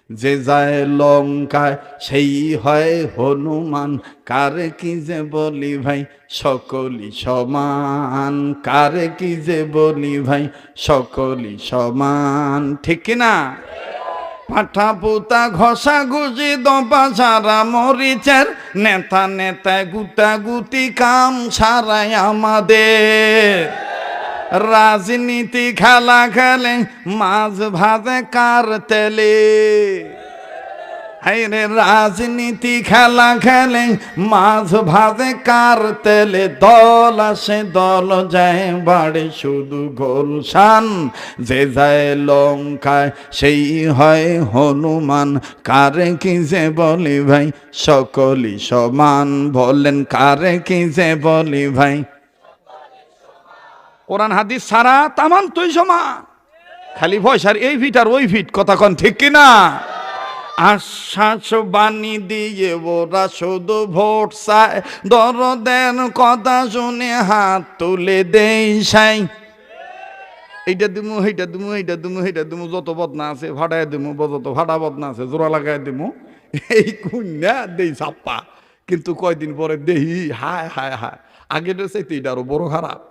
যে যায় লঙ্কায় সেই হয় হনুমান, কারে কি যে বলি ভাই সকলই সমান, কারে কি যে বলি ভাই সকলই সমান, ঠিক কিনা? পাঠা পুতা ঘষা ঘুষি দপা সারা মরিচের, নেতা নেতায় গুতা গুতি কাম সারাই আমাদের। রাজনীতি খেলা খেলে মাছ ভাজে কার তেলে, হায়রে রাজনীতি খেলা খেলে মাছ ভাজে কার তেলে, দল আসে দল যায় বাড়ে শুধু গোলশান, যে যায় লঙ্কায় সেই হয় হনুমান, কারে কি যে বলি ভাই সকলই সমান, বলেন কারে কি যে বলি ভাই। কোরআন হাদিস সারা তামান তুই সমান, খালি পয়সার এই ফিট আর ওই ফিট, কথা কন ঠিক কিনা? আশ্বাস বাণী দিয়ে ওরা শুধু ভোট চায়, দরদের কথা শুনে হাত তুলে দেই সাই, এইটা দিমু সেইটা দিমু এইটা দিমু সেইটা দিমু, যত বদনা আছে ভাড়ায় দিমু, যত ভাড়া বদনা আছে জোড়া লাগাই দিমু, এই কুন্যা দেই ছাপ্পা। কিন্তু কয়দিন পরে দেহি হায় হায় হায়, আগের চাইতে এটা আরো বড় খারাপ।